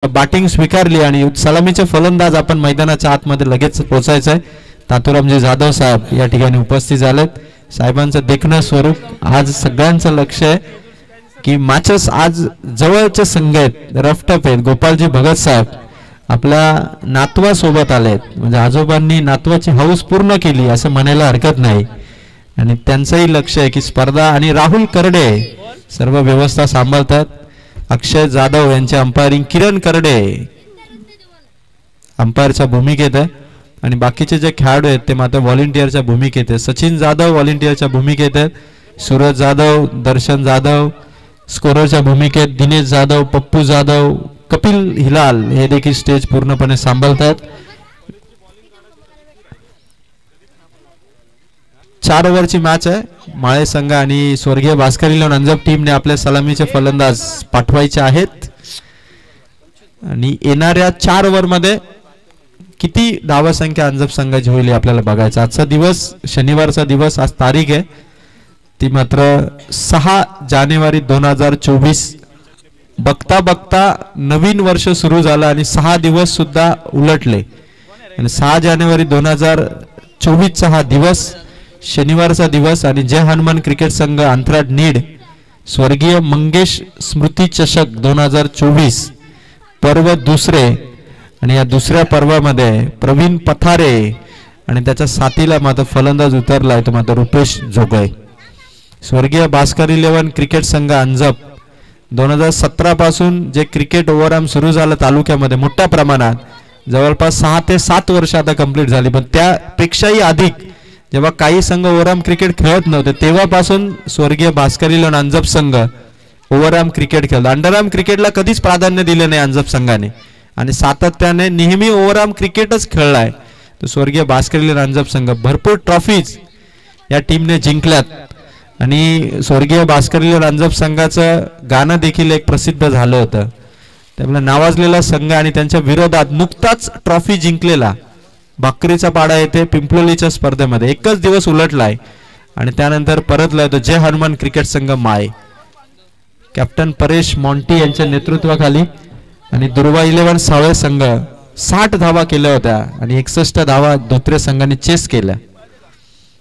Batting स्वीकारली आणि सलामीचे फलंदाज आपण मैदानाच्या आतमध्ये लगेच पोहोचायचं आहे. तातुरामजी जाधव साहेब या ठिकाणी उपस्थित झालेत. साहेबांचं देखणं स्वरूप आज सगळ्यांचं लक्ष आहे की मॅचेस आज जवळचे संघ आहेत, रफटफ आहेत. गोपालजी भगत साहेब आपल्या नातवासोबत आलेत, म्हणजे आजोबांनी नातवाची हौस पूर्ण केली असं म्हणायला हरकत नाही. आणि त्यांचंही लक्ष आहे की स्पर्धा आणि राहुल करडे सर्व व्यवस्था सांभाळतात. अक्षय जाधव यांचे अंपायरिंग, किरण करडे अंपायरच्या भूमिकेत आहे आणि बाकीचे जे खेळाडू आहेत ते मात्र व्हॉलेंटियरच्या भूमिकेत आहेत. सचिन जाधव व्हॉलेंटियरच्या भूमिकेत आहेत, सूरज जाधव, दर्शन जाधव स्कोररच्या भूमिकेत, दिनेश जाधव, पप्पू जाधव, कपिल हिलाल हे देखील स्टेज पूर्णपणे सांभाळतात. 4 ओव्हरची मॅच आहे. माळे संघ आणि स्वर्गीय भास्कर इलेव्हन अंजप टीमने आपल्या सलामीचे फलंदाज पाठवायचे आहेत आणि येणाऱ्या 4 ओव्हरमध्ये किती धावसंख्या अंजप संघाची होईल आपल्याला बघायचं. आजचा दिवस शनिवारचा दिवस, आज तारीख आहे ती मात्र 6 जानेवारी 2024. बघता बघता नवीन वर्ष सुरू झालं आणि 6 दिवस सुद्धा उलटले आणि 6 जानेवारी 2024 हा दिवस शनिवारचा दिवस आणि जय हनुमान क्रिकेट संघ अंतराळ नीड स्वर्गीय मंगेश स्मृती चषक 2024 पर्व दुसरे आणि या दुसऱ्या पर्वामध्ये प्रवीण पथारे आणि त्याच्या साथीला मात्र फलंदाज उतरलाय तो मात्र रुपेश जोगळे. स्वर्गीय भास्कर इलेव्हन क्रिकेट संघ अंजप 2017 पासून जे क्रिकेट ओव्हरआर्म सुरू झालं तालुक्यामध्ये मोठ्या प्रमाणात जवळपास 6 ते 7 वर्ष आता कंप्लीट झाली. पण त्यापेक्षाही अधिक जेव्हा काही संघ ओव्हरआर्म क्रिकेट खेळत नव्हते तेव्हापासून स्वर्गीय भास्कर इलेव्हन अंजप संघ ओव्हरआर्म क्रिकेट खेळतो. अंडरआर्म क्रिकेटला कधीच प्राधान्य दिले नाही अंजप संघाने आणि सातत्याने नेहमी ओव्हरआर्म क्रिकेटच खेळलाय. तर स्वर्गीय भास्कर इलेव्हन अंजप संघ भरपूर ट्रॉफीज या टीमने जिंकल्यात आणि स्वर्गीय भास्कर इलेव्हन अंजप संघाचं गाणं देखील एक प्रसिद्ध झालं होतं. त्यामुळे नावाजलेला संघ आणि त्यांच्या विरोधात नुकताच ट्रॉफी जिंकलेला बाकरीचा पाडा येथे पिंपलोलीच्या स्पर्धेमध्ये एकच दिवस उलटलाय आणि त्यानंतर परतलाय तो जय हनुमान क्रिकेट संघ माय. कॅप्टन परेश मॉन्टी यांच्या नेतृत्वाखाली आणि दुर्वा इलेव्हन सावळे संघ 60 धावा केल्या होत्या आणि 61 धावा धोत्रे संघाने चेस केल्या.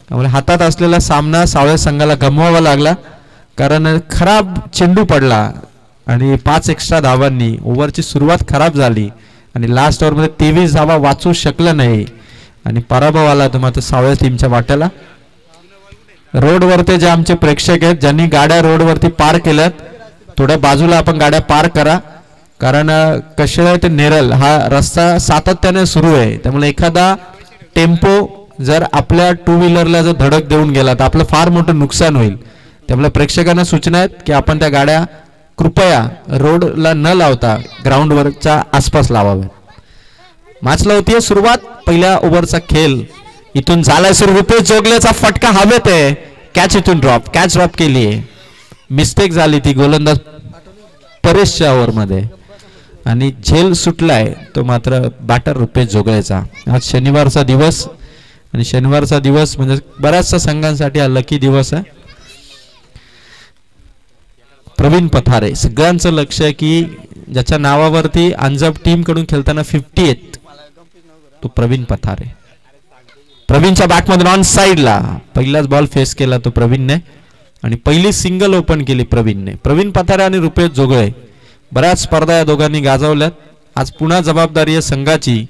त्यामुळे हातात असलेला सामना सावळे संघाला गमवावा लागला कारण खराब चेंडू पडला आणि 5 एक्स्ट्रा धावांनी ओव्हरची सुरुवात खराब झाली आणि लास्ट ओव्हरमध्ये 23 धावा वाचू शकलं नाही आणि पराभव आला तो मात्र सावळे टीमच्या वाट्याला. रोडवरती जे आमचे प्रेक्षक आहेत ज्यांनी गाड्या रोडवरती पार केल्यात, थोड्या बाजूला आपण गाड्या पार करा कारण कशेळा ते नेरळ हा रस्ता सातत्याने सुरू आहे. त्यामुळे एखादा टेम्पो जर आपल्या 2 व्हीलरला जर धडक देऊन गेला तर आपलं फार मोठं नुकसान होईल. त्यामुळे प्रेक्षकांना सूचना आहेत की आपण त्या गाड्या कृपया रोडला न लावता ग्राउंडवरच्या आसपास लावाव्यात. मॅचला होतीये सुरुवात. पहिल्या ओव्हरचा खेळ इथून झालाय सुरू. रुपेश जोगलेचा फटका हवेत आहे, कॅच इथून ड्रॉप, कॅच ड्रॉप केली आहे. मिस्टेक झाली ती गोलंदाज परेशच्या ओव्हरमध्ये आणि झेल सुटलाय तो मात्र बॅटर रुपेश जोगळेचा. आज शनिवारचा दिवस आणि शनिवारचा दिवस म्हणजे बऱ्याचशा संघांसाठी हा लकी दिवस आहे. प्रवीण पथारे सगळ्यांचं लक्ष आहे की ज्याच्या नावावरती अंजप टीम कडून खेळताना 50 आहेत तो प्रवीण पथारे. प्रवीणच्या बॅटमधून ऑन साइडला पहिलाच बॉल फेस केला तो प्रवीणने आणि पहिली सिंगल ओपन केली प्रवीणने. प्रवीण पथारे आणि रुपेश जोगळे बऱ्याच स्पर्धा या दोघांनी गाजवल्यात. आज पुन्हा जबाबदारी आहे संघाची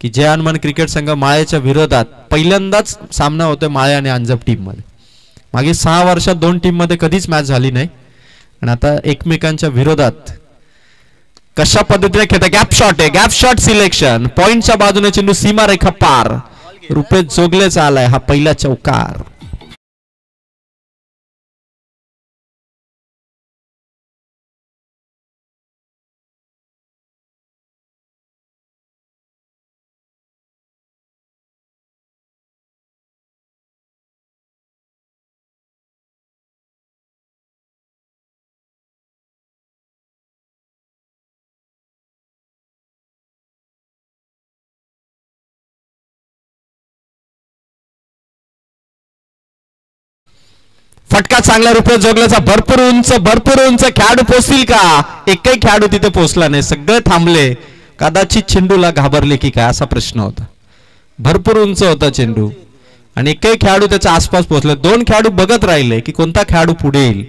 की जय हनुमान क्रिकेट संघ माळेच्या विरोधात पहिल्यांदाच सामना होतोय माळे आणि अंजप टीम मध्ये. मागे 6 वर्षात 2 टीम मध्ये कधीच मॅच झाली नाही आणि आता एकमेकांच्या विरोधात कशा पद्धतीने खेळतात. गॅप शॉट आहे, गॅप शॉट सिलेक्शन, पॉइंटच्या बाजूने चेंडू सीमारेखा पार. रुपेश जोगलेचा आलाय हा पहिला चौकार. फटका चांगला रुपये जोगल्याचा भरपूर उंच खेळाडू पोहोचतील का? एकही खेळाडू तिथे पोहोचला नाही, सगळे थांबले. कदाचित चेंडूला घाबरले की काय असा प्रश्न होता. भरपूर उंच होता चेंडू आणि एकही खेळाडू त्याच्या आसपास पोहोचले. दोन खेळाडू बघत राहिले की कोणता खेळाडू पुढे येईल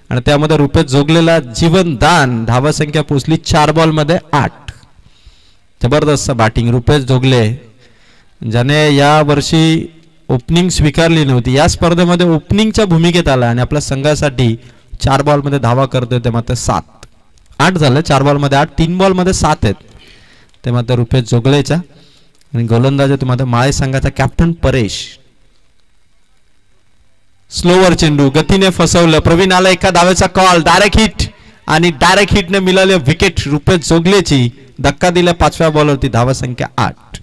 आणि त्यामध्ये रुपये जोगलेला जीवनदान. धावा संख्या पोहोचली 4 बॉलमध्ये 8. जबरदस्त बॅटिंग रुपेश जोगले, ज्याने या वर्षी ओपनिंग स्वीकारली नव्हती. या स्पर्धेमध्ये ओपनिंगच्या भूमिकेत आला आणि आपल्या संघासाठी 4 बॉलमध्ये धावा करतोय. ते मात्र 8 झालं. 4 बॉलमध्ये 8, 3 बॉलमध्ये 7 आहेत. ते मात्र रुपेश जोगलेचा. आणि गोलंदाज तुम्हाला माळे संघाचा कॅप्टन परेश. स्लोवर चेंडू गतीने फसवलं. प्रवीण आला एका धावेचा कॉल, डायरेक्ट हिट आणि डायरेक्ट हिटने मिळाले विकेट रुपेश जोगलेची. धक्का दिला 5व्या बॉलवरती. धावा संख्या 8.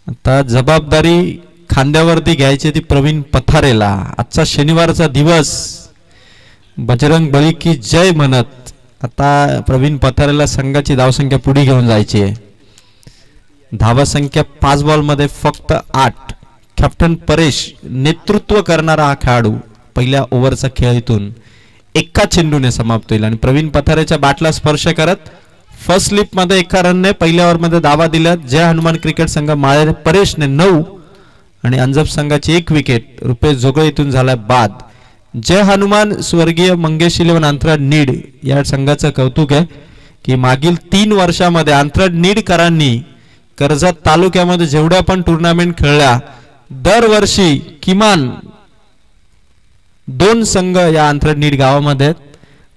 आता जबाबदारी खांद्यावरती घ्यायची ती प्रवीण पथारेला. आजचा शनिवारचा दिवस बजरंग बली की जय म्हणत आता प्रवीण पथारेला संघाची धावसंख्या पुढे घेऊन जायची आहे. धावा संख्या 5 बॉलमध्ये फक्त 8. कॅप्टन परेश नेतृत्व करणारा हा खेळाडू पहिल्या ओव्हरचा खेळ इथून एका चेंडूने समाप्त होईल आणि प्रवीण पथारेच्या बॅटला स्पर्श करत फर्स्ट स्लिप मध्ये एका रनने पहिल्या ओव्हरमध्ये धावा दिल्या. जय हनुमान क्रिकेट संघ माळे परेशने 9 आणि अंजप संघाची 1 विकेट. रुपेश जोगळे इथून झाला बाद. जय हनुमान स्वर्गीय मंगेश 11 अंतराळ नीड या संघाचं कौतुक आहे की मागील 3 वर्षामध्ये अंतराळ नीडकरांनी कर्जत तालुक्यामध्ये जेवढ्या पण टुर्नामेंट खेळल्या दरवर्षी किमान 2 संघ या अंतराळ नीड गावामध्ये.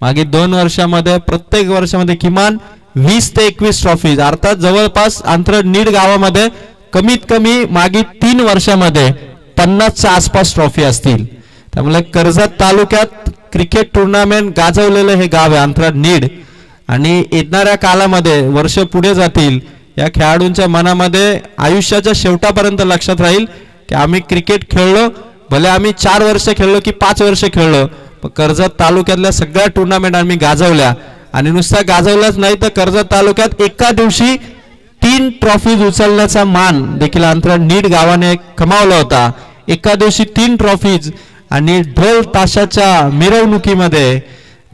मागील 2 वर्षामध्ये प्रत्येक वर्षामध्ये किमान 20 ते 21 ट्रॉफीज, अर्थात जवळपास अंतराळ नीड गावामध्ये कमीत कमी मागील 3 वर्षामध्ये 50च्या आसपास ट्रॉफी असतील. त्यामुळे कर्जत तालुक्यात क्रिकेट टुर्नामेंट गाजवलेलं हे गाव आहे अंतराळ नीड. आणि येणाऱ्या काळामध्ये वर्ष पुढे जातील या खेळाडूंच्या मनामध्ये आयुष्याच्या शेवटापर्यंत लक्षात राहील की आम्ही क्रिकेट खेळलो, भले आम्ही 4 वर्ष खेळलो की 5 वर्ष खेळलो, पण कर्जत तालुक्यातल्या सगळ्या टुर्नामेंट आम्ही गाजवल्या. आणि नुसता गाजवलाच नाही तर कर्जत तालुक्यात एका दिवशी 3 ट्रॉफीज उचलण्याचा मान देखील अंतराळ नीड गावाने कमावला होता. एका दिवशी 3 ट्रॉफीज आणि ढोल ताशाच्या मिरवणुकीमध्ये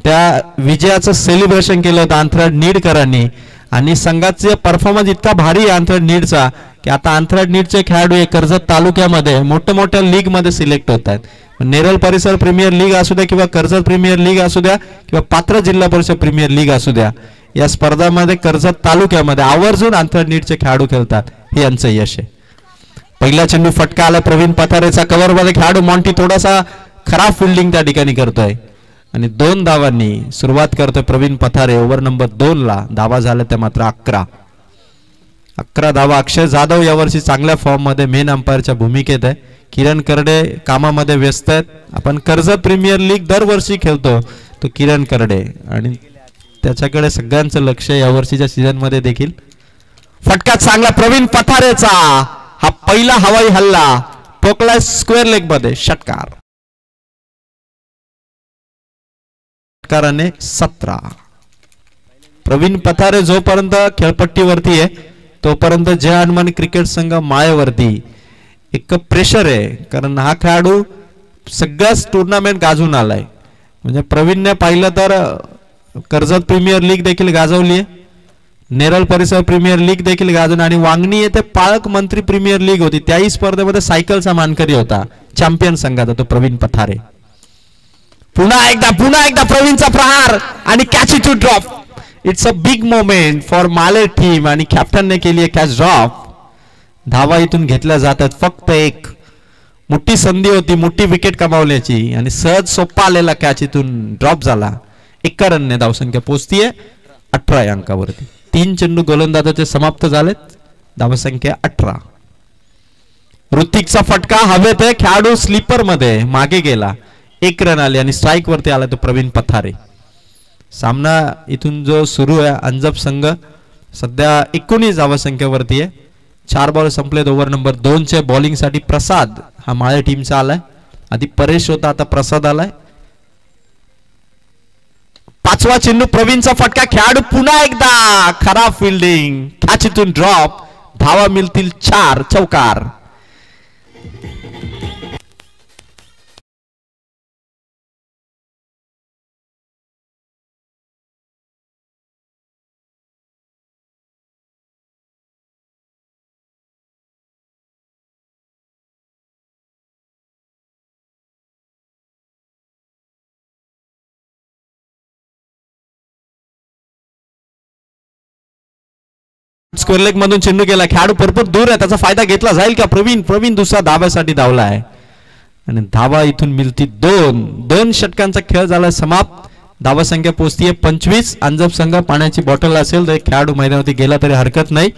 त्या विजयाचं सेलिब्रेशन केलं होतं अंतराळ नीडकरांनी. आणि संघाचे परफॉर्मन्स इतका भारी आहे अंतराळ नीडचा की आता अंतराळ नीडचे खेळाडू हे कर्जत तालुक्यामध्ये मोठ्या लीग मध्ये सिलेक्ट होत आहेत. नेरळ परिसर प्रीमियर लीग असू द्या किंवा कर्जत प्रीमियर लीग असू द्या किंवा पात्र जिल्हा परिषद प्रीमियर लीग असू द्या, या स्पर्धांमध्ये कर्जत तालुक्यामध्ये आवर्जून अंतराळ नीडचे खेळाडू खेळतात. हे यांचं यश आहे. पहिला चेंडू फटका आला प्रवीण पथारेचा. कव्हर मध्ये खेळाडू मॉन्टी थोडासा खराब फिल्डिंग त्या ठिकाणी करतोय आणि 2 धावांनी सुरुवात करतोय प्रवीण पथारे. ओव्हर नंबर 2 ला धावा झाल्या त्या मात्र 11 धावा. अक्षय जाधव यावर्षी चांगल्या फॉर्म मध्ये मेन अंपायरच्या भूमिकेत आहे. किरण करडे कामामध्ये व्यस्त आहेत. आपण कर्जत प्रीमियर लीग दरवर्षी खेळतो तो किरण करडे आणि त्याच्याकडे सगळ्यांचं लक्ष यावर्षीच्या सीझन मध्ये देखील. फटका चांगला प्रवीण पथारेचा. हा पहिला हवाई हल्ला ठोकला स्क्वेअर लेग मध्ये. षटकार. षटकाराने 17. प्रवीण पथारे जोपर्यंत खेळपट्टीवरती आहे तोपर्यंत जय हनुमान क्रिकेट संघ माळेवरती एक प्रेशर आहे. कारण हा खेळाडू सगळ्याच टुर्नामेंट गाजून आलाय. म्हणजे प्रवीणने पाहिलं तर कर्जत प्रीमियर लीग देखील गाजवली आहे, नेरळ परिसर प्रीमियर लीग देखील गाजून आणि वांगणी येथे पालक मंत्री प्रीमियर लीग होती त्याही स्पर्धेमध्ये सायकलचा मानकरी होता. चॅम्पियन संघाचा तो प्रवीण पथारे. पुन्हा एकदा प्रवीणचा प्रहार आणि catch to drop. It's a big moment for माले टीम आणि कॅप्टनने केली आहे कॅच ड्रॉप. धावा इथून घेतल्या जातात. फक्त एक मोठी संधी होती मोठी विकेट कमावल्याची आणि सहज सोपा आलेला कॅच इथून ड्रॉप झाला. 1 रनने धावसंख्या पोहोचतीये 18 या अंकावरती. 3 चेंडू गोलंदाजाचे समाप्त झालेत. धावसंख्या 18. ऋतिकचा फटका हवेत आहे, खेळाडू स्लीपर मध्ये मागे गेला, 1 रन आले आणि स्ट्राईक वरती आला तो प्रवीण पथारे. सामना इथून जो सुरू आहे, अंजप संघ सध्या 19 धावसंख्येवरती आहे. 4 बॉल संपलेत. ओव्हर नंबर 2 चे बॉलिंग साठी प्रसाद हा माळे टीमचा आलाय. आधी परेश होता, आता प्रसाद आलाय. 5वा चेंडू, प्रवीणचा फटका, खेळाडू पुन्हा एकदा खराब फिल्डिंग, कॅचीतून ड्रॉप, धावा मिळतील 4, चौकार. स्क्वेअर लेग मधून चेंडू गेला, खेळाडू भरपूर दूर आहे, त्याचा फायदा घेतला जाईल का? प्रवीण दुसरा धाब्यासाठी धावला आहे आणि धावा इथून मिळती 2 षटकांचा खेळ झाला समाप्त. धावा संख्या पोहोचतीये 25. अंजप संघ पाण्याची बॉटल असेल तर खेळाडू मैदानावरती गेला तरी हरकत नाही.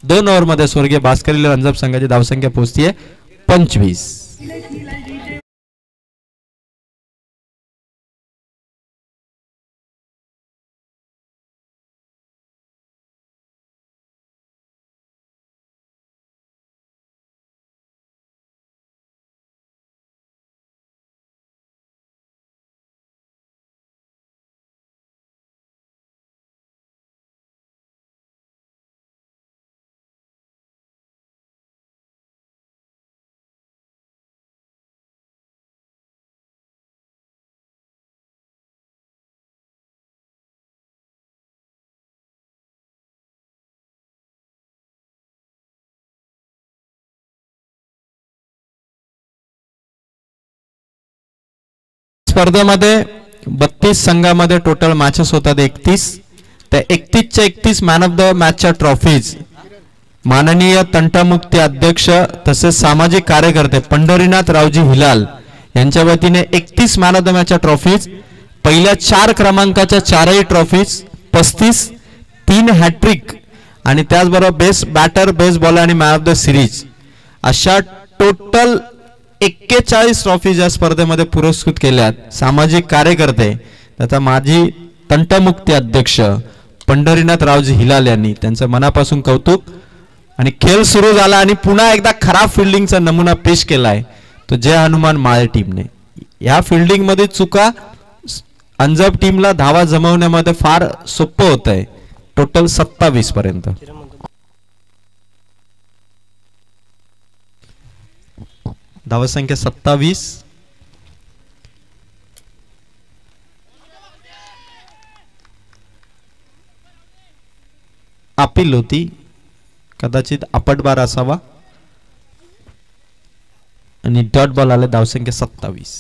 2 ओव्हर मध्ये स्वर्गीय भास्करी अंजप संघाची धावसंख्या पोहोचतीये 25. स्पर्धेमध्ये 32 संघामध्ये टोटल मॅचेस होतात 31. त्या 31च्या 31 मॅन ऑफ द मॅचच्या ट्रॉफीज माननीय तंटामुक्ती अध्यक्ष तसेच सामाजिक कार्यकर्ते पंढरीनाथ रावजी हिलाल यांच्या वतीने 31 मॅन ऑफ द मॅचच्या ट्रॉफीज, पहिल्या 4 क्रमांकाच्या 4ही ट्रॉफीज, 35, 3 हॅट्रिक आणि त्याचबरोबर बेस्ट बॅटर, बेस्ट बॉलर आणि मॅन ऑफ द सिरीज अशा टोटल 41 ट्रॉफीज या स्पर्धेमध्ये पुरस्कृत केल्यात. सामाजिक कार्यकर्ते तथा माजी तंटमुक्ती अध्यक्ष पंढरीनाथ रावजी हिलाल यांनी त्यांचं मनापासून कौतुक. आणि खेळ सुरू झाला आणि पुन्हा एकदा खराब फिल्डिंगचा नमुना पेश केलाय तो जय हनुमान माळे टीमने. या फिल्डिंग मध्ये चुका अंजप टीमला धावा जमवण्यामध्ये फार सोपं होत आहे. टोटल 27 पर्यंत. धावसंख्या 27. अपील होती, कदाचित आपटबार असावा आणि डॉट बॉल आले. धावसंख्या 27.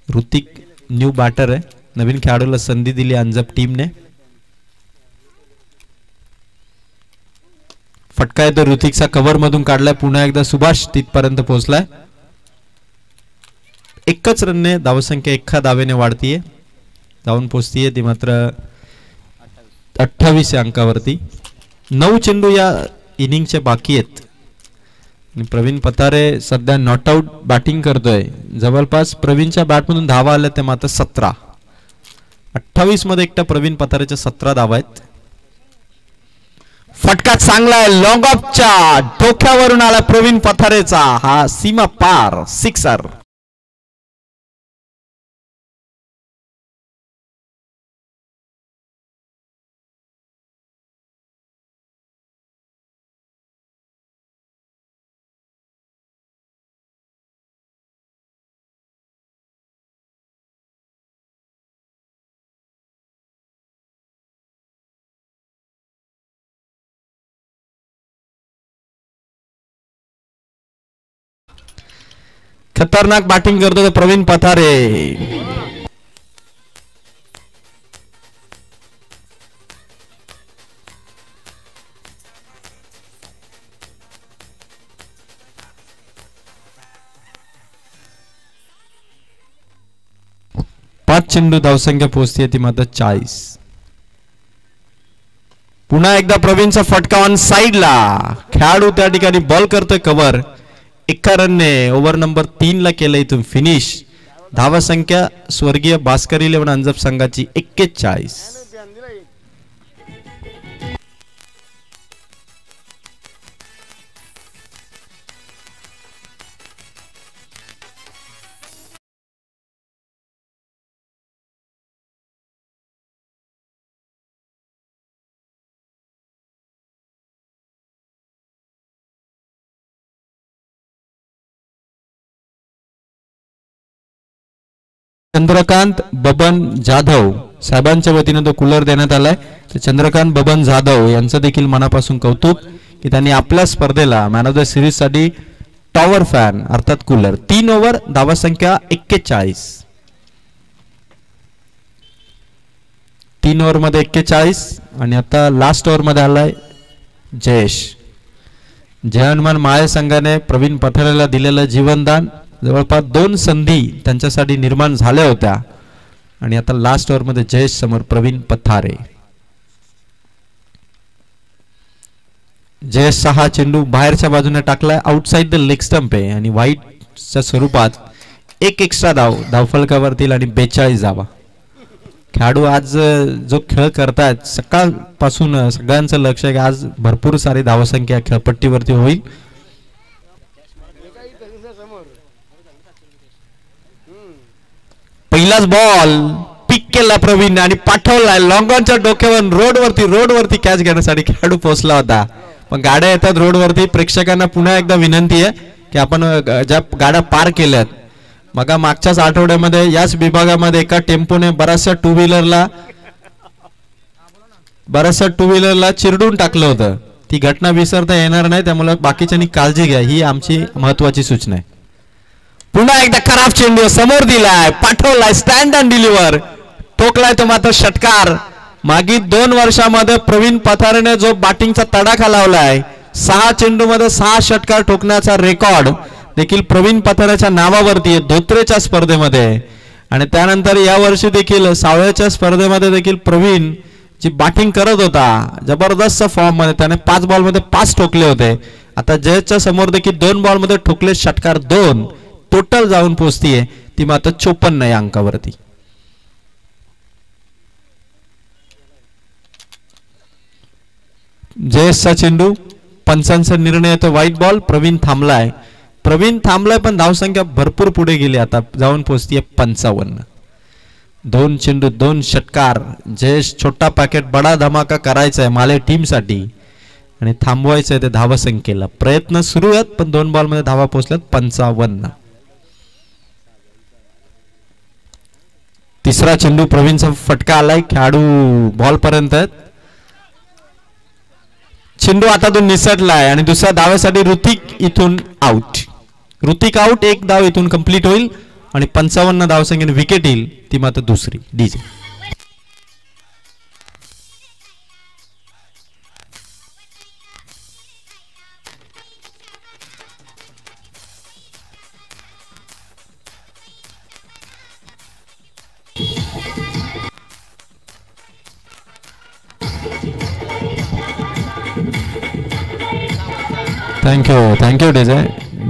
ऋतिक न्यू बॅटर आहे, नवीन खेळाडूला संधी दिली अंजप टीमने. फटका येतो ऋतिकचा, कव्हर मधून काढलाय, पुन्हा एकदा सुभाष तिथपर्यंत पोहोचलाय. एकच रनने धावसंख्या 1 धावेने वाढतीये, धावून पोहोचतीये ती मात्र 28 अंकावरती. 9 चेंडू या इनिंगचे बाकी आहेत. प्रवीण पथारे सध्या नॉट आउट बॅटिंग करतोय. जवळपास प्रवीणच्या बॅटमधून धावा आल्या ते मात्र 17. 28 मध्ये एकटा प्रवीण पथारेच्या 17 धावा आहेत. फटका चांगला आहे, लॉंग ऑफच्या डोक्यावरून आला प्रवीण पथारेचा, हा सीमा पार सिक्सर. खतरनाक बॅटिंग करतो प्रवीण पथारे. पाच चेंडू धावसंख्या पोहोचते ती मात्र 40. पुन्हा एकदा प्रवीणचा फटका ऑन साइडला, खेळाडू त्या ठिकाणी बॉल करतोय कव्हर. एका रनने ओव्हर नंबर 3 ला केलं इथून फिनिश. धावा संख्या स्वर्गीय भास्करी 11 अंजप संघाची 41. चंद्रकांत बबन जाधव साहेबांच्या वतीने तो कूलर देण्यात आलाय. तर चंद्रकांत बबन जाधव यांचं देखील मनापासून कौतुक की त्यांनी आपल्या स्पर्धेला मॅन ऑफ द सिरीज साठी टॉवर फॅन अर्थात कूलर. 3 ओव्हर, धावा संख्या 41. 3 ओव्हर मध्ये 41 आणि आता लास्ट ओव्हर मध्ये आलाय जयेश. जय हनुमान माळे संघाने प्रवीण पथारेला दिलेलं जीवनदान. जवळपास 2 संधी त्यांच्यासाठी निर्माण झाल्या होत्या आणि आता लास्ट ओव्हर मध्ये जयेश समोर प्रवीण पथारे. जयेश 6 चेंडू बाहेरच्या बाजूने टाकलाय, आउटसाइड द लेग स्टंप आहे आणि व्हाईटच्या स्वरूपात एक एक्स्ट्रा धावफलकावरतील आणि 42 धावा. खेळाडू आज जो खेळ करतायत सकाळपासून सगळ्यांचं लक्ष आहे की आज भरपूर सारी धावसंख्या खेळपट्टीवरती होईल. पहिलाच बॉल पिक केला प्रवीण आणि पाठवलाय लॉंग ऑनच्या डोक्यावर. रोडवरती कॅच घेण्यासाठी खेळाडू पोहोचला होता, पण गाड्या येतात रोडवरती. प्रेक्षकांना पुन्हा एकदा विनंती आहे की आपण ज्या गाड्या पार केल्यात मग मागच्याच आठवड्यामध्ये याच विभागामध्ये एका टेम्पोने बऱ्याचशा टू व्हीलरला चिरडून टाकलं होतं. ती घटना विसरता येणार नाही, त्यामुळे बाकीच्यांनी काळजी घ्या, ही आमची महत्वाची सूचना आहे. पुन्हा एकदा खराब चेंडू समोर दिलाय, पाठवलाय स्टँड अँड डिलिव्हर, ठोकलाय तो मात्र षटकार. मागील 2 वर्षामध्ये प्रवीण पथारेने जो बॅटिंगचा तडाखा लावलाय, 6 चेंडू मध्ये 6 षटकार ठोकण्याचा रेकॉर्ड देखील प्रवीण पथारेच्या नावावरती आहे धोत्रेच्या स्पर्धेमध्ये. आणि त्यानंतर या वर्षी देखील सावळ्याच्या स्पर्धेमध्ये देखील प्रवीण जी बॅटिंग करत होता जबरदस्त फॉर्म मध्ये, त्याने 5 बॉल मध्ये 5 ठोकले होते. आता जयेशच्या समोर देखील 2 बॉल मध्ये ठोकले षटकार 2, टोटल जाऊन पोहोचतीये ती मात्र 54 या अंकावरती. जयेशचा चेंडू, पंचांचा निर्णय येतो व्हाईट बॉल. प्रवीण थांबलाय पण धावसंख्या भरपूर पुढे गेली, आता जाऊन पोहोचतीये 55. 2 चेंडू 2 षटकार. जयेश छोटा पॅकेट बडा धमाका करायचा आहे माले टीम साठी आणि थांबवायचं आहे ते धावसंख्येला. प्रयत्न सुरू आहेत पण 2 बॉल मध्ये धावा पोहोचल्यात 55. तिसरा चेंडू प्रवीणचा फटका आलाय, खेळाडू बॉल पर्यंत आहेत. चेंडू आता तो निसटलाय आणि दुसऱ्या धावेसाठी ऋतिक इथून आउट. ऋतिक आउट, 1 धाव इथून कंप्लीट होईल आणि 55 धावसंख्येने विकेट येईल, ती मात्र दुसरी. DJ thank you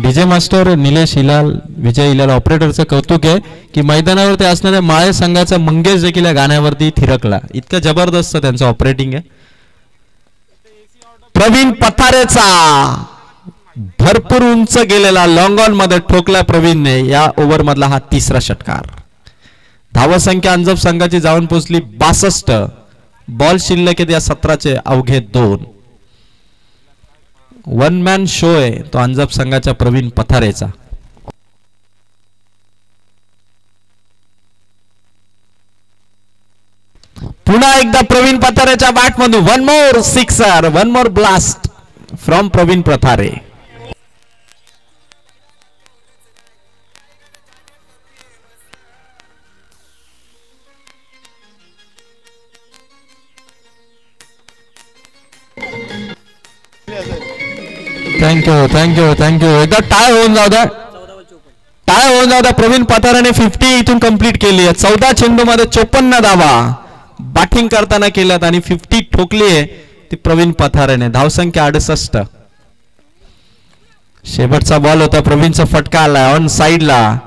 DJ master Nilesh Hilal, Vijay Hilal ऑपरेटरचं कौतुक आहे की मैदानावरती असणाऱ्या माळे संघाचा मंगेश देखील या गाण्यावरती थिरकला. इतकं जबरदस्त त्यांचं ऑपरेटिंग आहे. प्रवीण पथारेचा भरपूर उंच गेलेला लॉंग ऑन मध्ये ठोकला प्रवीणने. या ओव्हर मधला हा तिसरा षटकार. धावसंख्या अंजप संघाची जाऊन पोहोचली 62. बॉल शिल्लक आहेत या 17चे अवघे 2. 1 मॅन शो आहे तो अंजप संघाच्या प्रवीण पथारेचा. पुन्हा एकदा प्रवीण पथारेच्या बॅट मधून 1 more sixer, 1 more blast from Pravin Pathare. Thank you. एकदा टाळ होऊन जाऊ द्या. प्रवीण पथारेने 50 इथून कंप्लीट केली आहे. 14 चेंडू मध्ये 54 धावा बॅटिंग करताना केल्यात आणि 50 ठोकली आहे. ती प्रवीण पथारेने. धावसंख्या 68. शेवटचा बॉल होता, प्रवीणचा फटका आला ऑन साइडला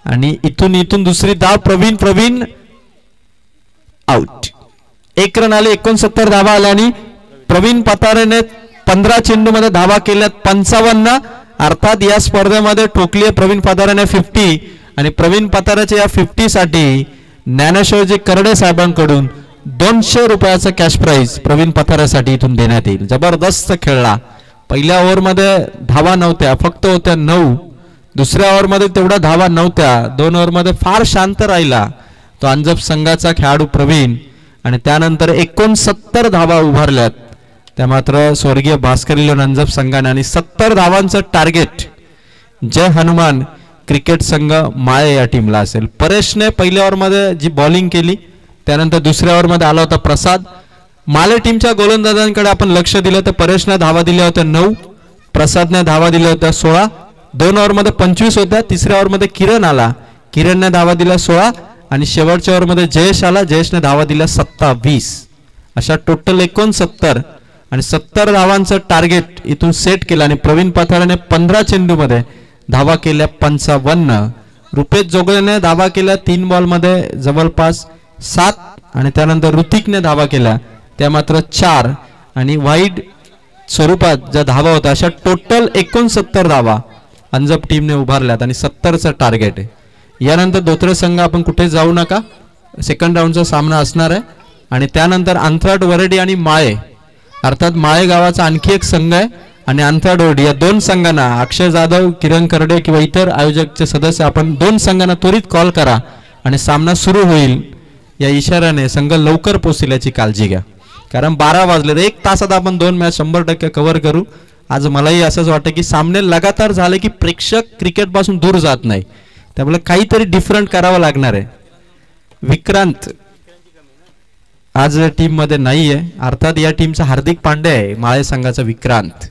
आणि इथून दुसरी धाव. प्रवीण आउट. 1 रन आले, 69 धावा आल्या आणि प्रवीण पथारेने 15 चेंडूमध्ये धावा केल्यात 55. अर्थात या स्पर्धेमध्ये ठोकली आहे प्रवीण पथारेने 50 आणि प्रवीण पथारेच्या या 50 साठी ज्ञानेश्वरजी करडे साहेबांकडून 200 रुपयाचा कॅश प्राइज प्रवीण पथारेसाठी इथून देण्यात येईल. जबरदस्त खेळला. पहिल्या ओव्हरमध्ये धावा नव्हत्या, फक्त होत्या 9. दुसऱ्या ओव्हरमध्ये तेवढ्या धावा नव्हत्या. 2 ओव्हरमध्ये फार शांत राहिला तो अंजप संघाचा खेळाडू प्रवीण आणि त्यानंतर 69 धावा उभारल्यात त्या मात्र स्वर्गीय भास्करी लोन अंजप संघाने आणि 70 धावांचं टार्गेट जय हनुमान क्रिकेट संघ माळे या टीमला असेल. परेशने पहिल्या ओव्हरमध्ये जी बॉलिंग केली त्यानंतर दुसऱ्या ओव्हरमध्ये आला होता प्रसाद. माले टीमच्या गोलंदाजांकडे आपण लक्ष दिलं तर परेशने धावा दिल्या होत्या 9, प्रसादने धावा दिल्या होत्या 16. 2 ओव्हरमध्ये 25 होत्या. तिसऱ्या ओव्हरमध्ये किरण आला, किरणने धावा दिल्या 16 आणि शेवटच्या ओव्हरमध्ये जयेश आला, जयेशने धावा दिल्या 27. अशा टोटल 69 आणि 70 धावांचं टार्गेट इथून सेट केलं आणि प्रवीण पथारेने 15 चेंडूमध्ये धावा केल्या 55. रुपेश जोगळेने धावा केल्या 3 बॉलमध्ये जवळपास 7 आणि त्यानंतर ऋतिकने धावा केल्या त्या मात्र 4 आणि वाईड स्वरूपात ज्या धावा होत्या अशा टोटल 69 धावा अंजप टीमने उभारल्यात आणि 70चं टार्गेट आहे. यानंतर धोत्रे संघ आपण कुठे जाऊ नका, सेकंड राऊंडचा सामना असणार आहे आणि त्यानंतर अंथराट वरडी आणि माळे अर्थात माळे गावाचा आणखी एक संघ आहे आणि अंथराट वरडी या 2 संघांना अक्षय जाधव, किरण करडे किंवा इतर आयोजकचे सदस्य आपण 2 संघांना त्वरित कॉल करा आणि सामना सुरू होईल या इशाऱ्याने संघ लवकर पोहोचेल याची काळजी घ्या. कारण 12 वाजले, 1 तासात आपण 2 मॅच 100% कव्हर करू. आज मलाही असंच वाटतं की सामने लगातार झाले की प्रेक्षक क्रिकेट पासून दूर जात नाही, त्यामुळे काहीतरी डिफरंट करावं लागणार आहे. विक्रांत आज टीम मध्ये नाहीये, अर्थात या टीमचा हार्दिक पांडे आहे माळे संघाचा विक्रांत.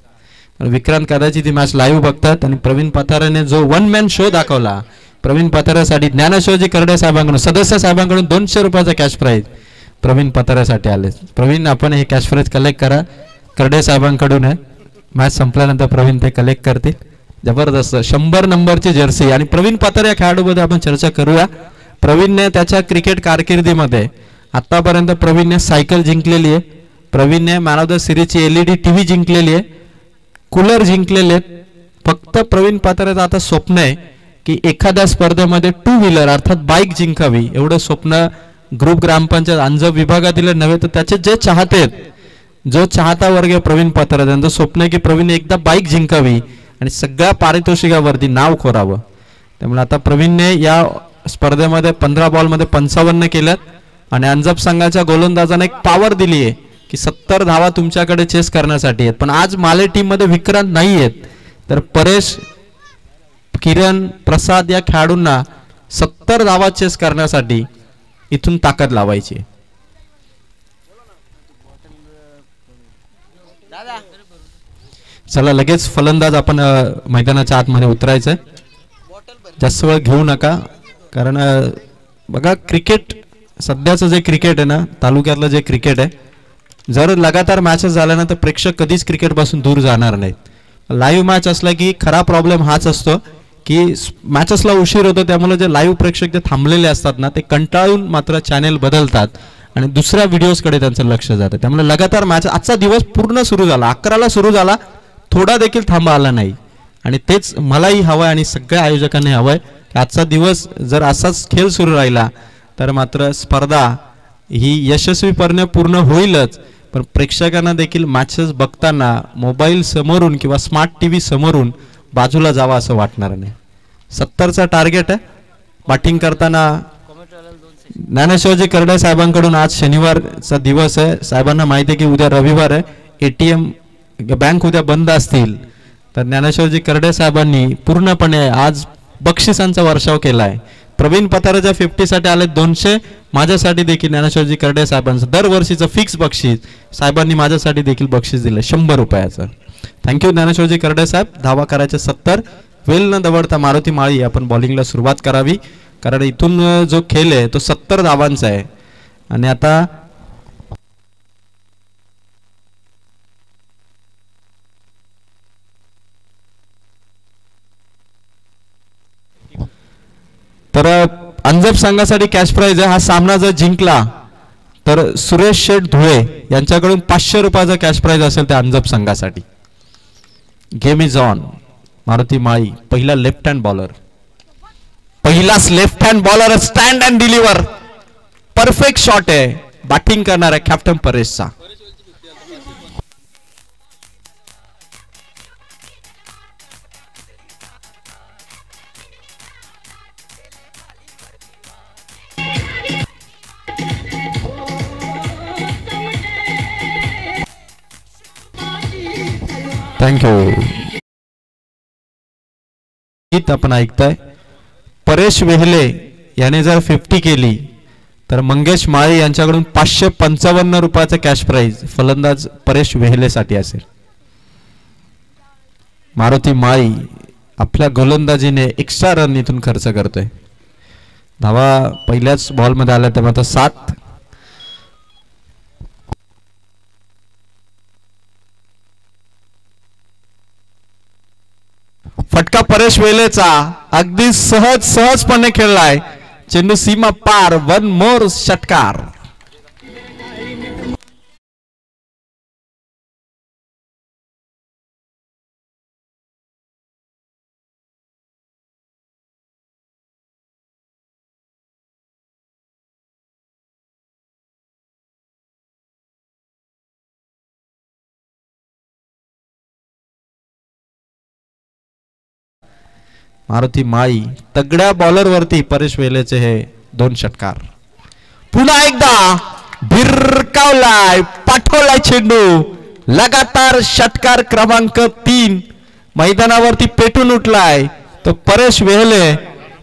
विक्रांत कदाचित ही मॅच लाईव्ह बघतात आणि प्रवीण पथारेने जो 1 मॅन शो दाखवला प्रवीण पथारेसाठी ज्ञानेश्वरजी करडे साहेबांकडून सदस्य साहेबांकडून 200 रुपयाचा कॅश प्राइज प्रवीण पथारेसाठी आले. प्रवीण आपण हे कॅश प्राइज कलेक्ट करा, करडे साहेबांकडून आहे. मॅच संपल्यानंतर प्रवीण ते कलेक्ट करतील. जबरदस्त 100 नंबरची जर्सी आणि प्रवीण पथारे या खेळाडूबद्दल आपण चर्चा करूया. प्रवीणने त्याच्या क्रिकेट कारकिर्दीमध्ये आतापर्यंत प्रवीणने सायकल जिंकलेली आहे, प्रवीणने मॅन ऑफ द सिरीजची LED TV जिंकलेली आहे, कूलर जिंकलेले आहेत. फक्त प्रवीण पथारेचं आता स्वप्न आहे की एखाद्या स्पर्धेमध्ये 2 व्हीलर अर्थात बाईक जिंकावी. एवढं स्वप्न ग्रुप ग्रामपंचायत अंजप विभागातील नव्हे तर त्याचे जे चाहते आहेत, जो चाहता वर्ग आहे प्रवीण पथारे त्यांचं स्वप्न आहे की प्रवीण एकदा बाईक जिंकावी आणि सगळ्या पारितोषिकावरती नाव खोरावं. त्यामुळे आता प्रवीणने या स्पर्धेमध्ये 15 बॉलमध्ये 55 केल्यात आणि अंजप संघाच्या गोलंदाजाने एक पॉवर दिली आहे की 70 धावा तुमच्याकडे चेस करण्यासाठी आहेत. पण आज माले टीम मध्ये विक्रांत नाही आहेत, तर परेश, किरण, प्रसाद या खेळाडूंना 70 धावा चेस करण्यासाठी इथून ताकद लावायची. चला लगेच फलंदाज आपण मैदानाच्या आतमध्ये उतरायचंय. जास्त वेळ घेऊ नका, कारण बघा क्रिकेट सध्याचं जे क्रिकेट आहे ना, तालुक्यातलं जे क्रिकेट आहे, जर लगातार मॅचेस झाल्या ना तर प्रेक्षक कधीच क्रिकेट पासून दूर जाणार नाहीत. लाईव्ह मॅच असला की खरा प्रॉब्लेम हाच असतो की मॅचेसला उशीर होतो, त्यामुळे जे लाईव्ह प्रेक्षक जे थांबलेले असतात ना ते कंटाळून मात्र चॅनेल बदलतात आणि दुसऱ्या व्हिडिओजकडे त्यांचं लक्ष जातं. त्यामुळे लगातार मॅच आजचा दिवस पूर्ण सुरू झाला, 11ला सुरू झाला, थोडा देखील थांबा आला नाही आणि तेच मलाही हवंय आणि सगळ्या आयोजकांनी हवंय की आजचा दिवस जर असाच खेळ सुरू राहिला तर मात्र स्पर्धा ही यशस्वीपणे पूर्ण होईलच, पण प्रेक्षकांना देखील मॅचेस बघताना मोबाईल समोरून किंवा स्मार्ट TV समोरून बाजूला जावा असं वाटणार नाही. 70चा टार्गेट आहे. बॅटिंग करताना ज्ञानेश्वरजी करडे साहेबांकडून आज शनिवारचा दिवस आहे. साहेबांना माहिती आहे की उद्या रविवार आहे, ATM बँक उद्या बंद असतील, तर ज्ञानेश्वरजी करडे साहेबांनी पूर्णपणे आज बक्षिसांचा वर्षाव केला आहे. प्रवीण पथारेच्या 50 साठी आले 200, माझ्यासाठी देखील ज्ञानेश्वरजी करडे साहेबांचं दरवर्षीचं फिक्स बक्षीस साहेबांनी माझ्यासाठी देखील बक्षीस दिलं 100 रुपयाचं. थँक्यू ज्ञानेश्वरजी करडे साहेब. धावा करायचे 70. वेल न दवडता मारुती माळी आपण बॉलिंगला सुरुवात करावी, कारण इथून जो खेळ आहे तो 70 धावांचा आहे आणि आता तर अंजप संघासाठी कॅश प्राइज आहे. हा सामना जर जिंकला तर सुरेश शेठ धुळे यांच्याकडून 500 रुपयाचा कॅश प्राइज असेल त्या अंजप संघासाठी. Game is on. मारुती माळी पहिला लेफ्ट हँड बॉलर, पहिलाच left hand bowler, stand and deliver, perfect shot आहे. बॅटिंग करणार आहे कॅप्टन परेशचा. थँक्यू. आपण ऐकताय परेश वेहले याने जर 50 केली तर मंगेश माळी यांच्याकडून 555 रुपयाचा कॅश प्राइज फलंदाज परेश वेहले साठी असेल. मारुती माळी आपल्या गोलंदाजीने एक्स्ट्रा रन इथून खर्च करतोय. धावा पहिल्याच बॉल मध्ये आल्या तेव्हा 7. फटका परेश वेलेचा अगदी सहजपणे खेळलाय. चेंडू सीमा पार. 1 मोर षटकार. मारुती माळी तगड्या बॉलर वरती परेश वेलेचे हे 2 षटकार. पुन्हा एकदा भिरकावलाय, पाठवलाय चेंडू. लगातार षटकार क्रमांक 3 मैदानावरती पेटून उठलाय तो परेश वेहले.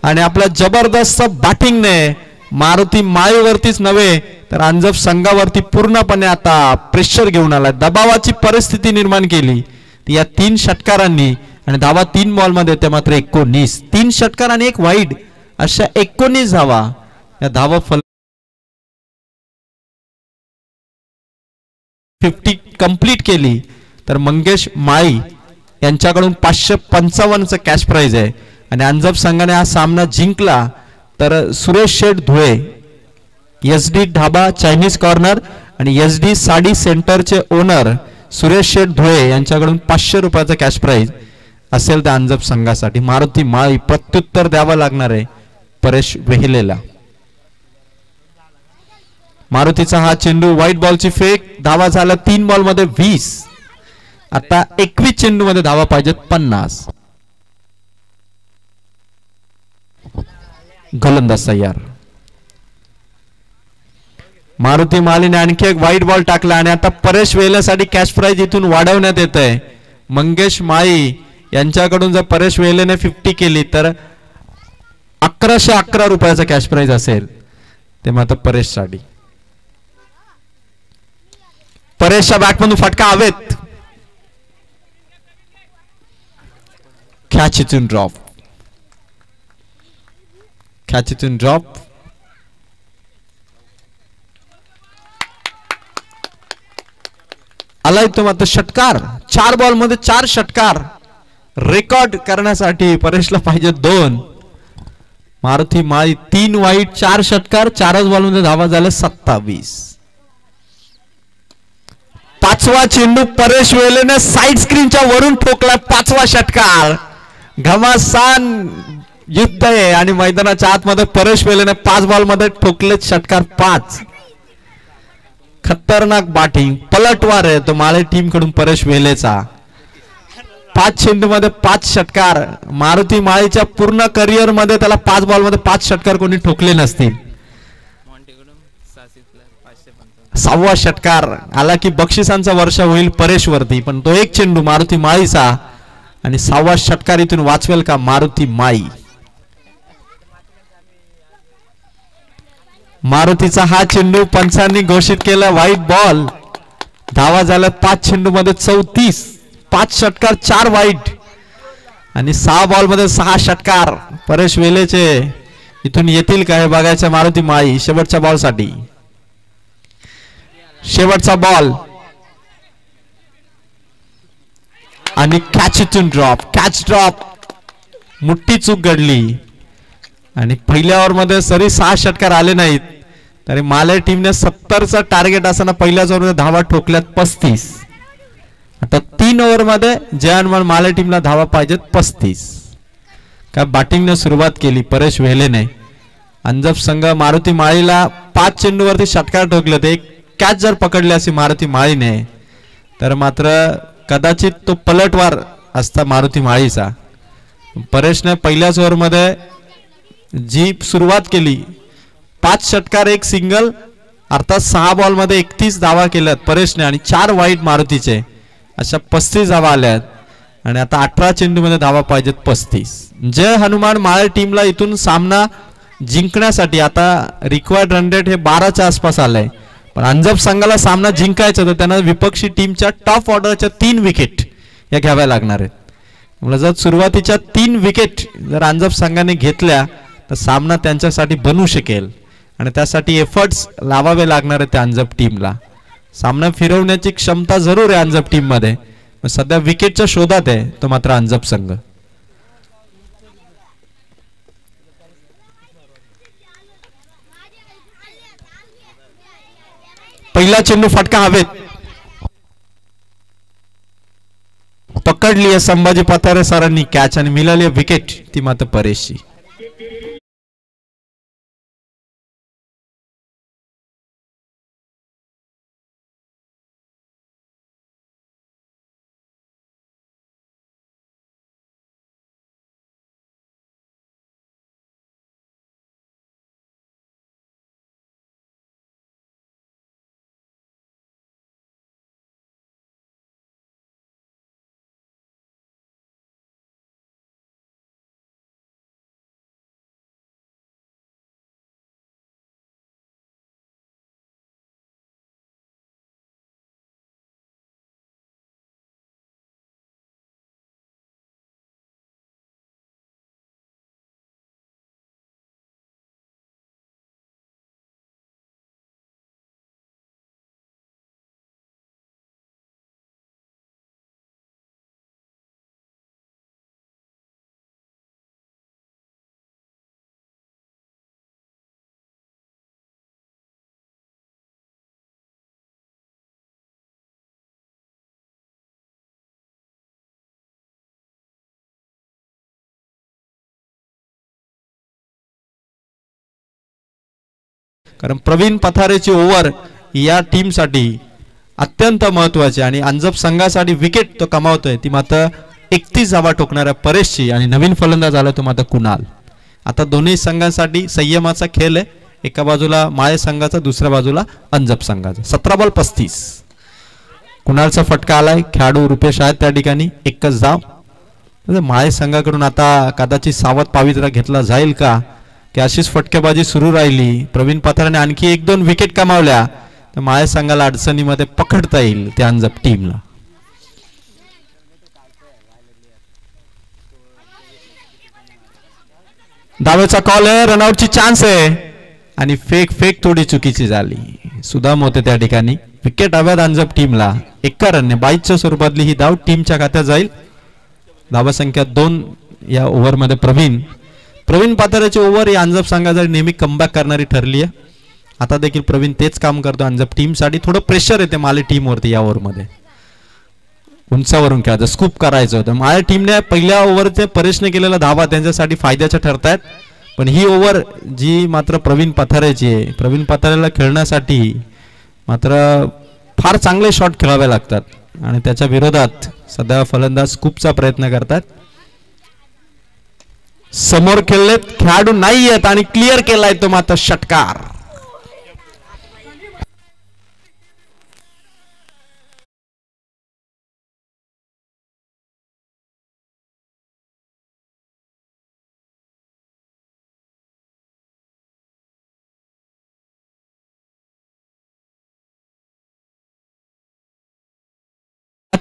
आणि आपल्या जबरदस्त बॅटिंगने मारुती माळीवरतीच नव्हे तर अंजप संघावरती पूर्णपणे आता प्रेशर घेऊन आलाय. दबावाची परिस्थिती निर्माण केली ती या 3 षटकारांनी. आणि धावा 3 बॉल मध्ये ते मात्र 19. 3 षटकार आणि 1 वाईड अशा 19 धावा या धावा 50 कंप्लीट केली तर मंगेश माळी यांच्याकडून 555चं कॅश प्राइज आहे. आणि अंजप संघाने हा सामना जिंकला तर Suresh Sheth Dhule SD dhaba Chinese corner आणि SD साडी सेंटरचे ओनर सुरेश शेठ धुळे यांच्याकडून 500 रुपयाचा कॅश प्राइज असेल त्या अंजप संघासाठी. मारुती माळी प्रत्युत्तर द्यावं लागणार आहे परेश वेहलेला. मारुतीचा हा चेंडू व्हाईट बॉलची फेक. धावा झाला 3 बॉल मध्ये 20. आता 21 चेंडू मध्ये धावा पाहिजेत 50. गोलंदाज तयार. मारुती माळीने आणखी एक व्हाईट बॉल टाकला आणि आता परेश वेहलेसाठी कॅश प्राइज इथून वाढवण्यात येत आहे. मंगेश माळी यांच्याकडून जर परेश वेहलेने 50 केली तर 1111 रुपयाचा कॅश प्राइज असेल ते मात्र परेश साठी. परेशच्या बॅटमधून फटका हवेत. कॅच इथून ड्रॉप. कॅच इथून ड्रॉप. आला इथं मात्र षटकार. 4 बॉल मध्ये 4 षटकार रेकॉर्ड करण्यासाठी परेशला पाहिजे 2. मारुती माळी 3 वाईट 4 षटकार. 4च बॉल मध्ये धावा झाल्या 27. 5वा चेंडू परेश वेलेने साइड स्क्रीनच्या वरून ठोकला. 5वा षटकार. घमासान युद्ध आहे आणि मैदानाच्या आतमध्ये परेश वेलेने 5 बॉल मध्ये ठोकले षटकार 5. खतरनाक बॅटिंग. पलटवार आहे तो माळे टीम कडून परेश वेलेचा. 5 चेंडू मध्ये 5 षटकार. मारुती माळीच्या पूर्ण करिअर मध्ये त्याला 5 बॉल मध्ये 5 षटकार कोणी ठोकले नसतील. 6वा षटकार आला की बक्षिसांचा वर्षा होईल परेश वरती. पण तो एक चेंडू मारुती माळीचा आणि 6वा षटकार इथून वाचवेल का मारुती माळी. मारुतीचा हा चेंडू पंचांनी घोषित केला व्हाईट बॉल. धावा झाल्या 5 चेंडू मध्ये 34. 5 षटकार 4 वाईट आणि 6 बॉल मध्ये 6 षटकार. परेश वेलेचे इथून येतील काय बघायचं. मारुती माळी शेवटच्या बॉल साठी. शेवटचा बॉल आणि कॅच इथून ड्रॉप. Catch drop. मोठी चूक घडली. आणि पहिल्या ओव्हरमध्ये सरी 6 षटकार आले नाहीत तरी माले टीमने 70चा टार्गेट असताना पहिल्याच ओव्हरमध्ये धावा ठोकल्यात 35. आता 3 ओव्हरमध्ये जयनमल माले टीमला धावा पाहिजेत 35. काय बॅटिंगने सुरुवात केली परेश वेलेने. अंजप संघ मारुती माळीला 5 चेंडूवरती षटकार ठोकले ते. कॅच जर पकडली अशी मारुती माळीने तर मात्र कदाचित तो पलटवार असता मारुती माळीचा. परेशने पहिल्याच ओव्हरमध्ये जी सुरुवात केली 5 षटकार 1 सिंगल अर्थात 6 बॉलमध्ये 31 धावा केल्यात परेशने आणि 4 वाईट मारुतीचे अशा 35 धावा आल्यात. आणि आता 18 चेंडूमध्ये धावा पाहिजेत 35. जय हनुमान माळे टीमला इथून सामना जिंकण्यासाठी आता रिक्वायर्ड रन रेट हे 12च्या आसपास आलंय. पण अंजप संघाला सामना जिंकायचा तर त्यांना विपक्षी टीमच्या टॉप ऑर्डरच्या 3 विकेट या घ्याव्या लागणार आहेत. म्हणजे जर सुरुवातीच्या 3 विकेट जर अंजप संघाने घेतल्या तर सामना त्यांच्यासाठी बनू शकेल आणि त्यासाठी एफर्ट्स लावावे लागणार आहेत त्या अंजप टीमला. सामना फिरवण्याची क्षमता जरूर आहे अंजप टीम मध्ये. सध्या विकेटच्या शोधात आहे तो मात्र अंजप संघ. पहिला चेंडू फटका हवेत पकडली आहे संभाजी पतारे सरांनी कॅच आणि मिळाली विकेट ती मात्र परेशची. कारण प्रवीण पथारेची ओव्हर या टीमसाठी अत्यंत महत्त्वाची आणि अंजप संघासाठी विकेट तो कमावतोय ती मात्र 31 धावा ठोकणाऱ्या परेशची आणि नवीन फलंदाज आला तो मात्र कुणाल. आता दोन्ही संघांसाठी संयमाचा खेळ आहे. एका बाजूला माळे संघाचा दुसऱ्या बाजूला अंजप संघाचा. 17 बॉल 35. कुणालचा फटका आलाय. खेळाडू रुपेश आहेत त्या ठिकाणी. एकच धाव. माळे संघाकडून आता कदाचित सावध पावित्रा घेतला जाईल का की अशीच फटकेबाजी सुरू राहिली. प्रवीण पथारेने आणखी 1-2 विकेट कमावल्या तर माळे संघाला अडचणीमध्ये पकडता येईल त्या अंजप टीमला. धावेचा कॉल आहे. रनआउटची चान्स आहे आणि फेक थोडी चुकीची झाली. सुदाम होते त्या ठिकाणी. विकेट हव्यात अंजप टीमला. 1 रनने 22च्या स्वरूपातली ही धाव टीमच्या खात्यात जाईल. धावा संख्या 2 या ओव्हरमध्ये प्रवीण पथारेची ओव्हर ही अंजप संघासाठी नेहमी कमबॅक करणारी ठरली आहे. आता देखील प्रवीण तेच काम करतो. अंजप टीमसाठी थोडं प्रेशर येते माले टीमवरती या ओव्हरमध्ये. उंचावरून खेळायचं स्कूप करायचं होतं. माले टीमने पहिल्या ओव्हरचे परेशने केलेल्या धावा त्यांच्यासाठी फायद्याच्या ठरतायत. पण ही ओव्हर जी मात्र प्रवीण पथारेची आहे. प्रवीण पथारेला खेळण्यासाठी मात्र फार चांगले शॉट खेळावे लागतात आणि त्याच्या विरोधात सध्या फलंदाज स्कूपचा प्रयत्न करतात. समोर खेळलेत खेळाडू नाही आहेत आणि क्लिअर केलाय तो मात्र षटकार.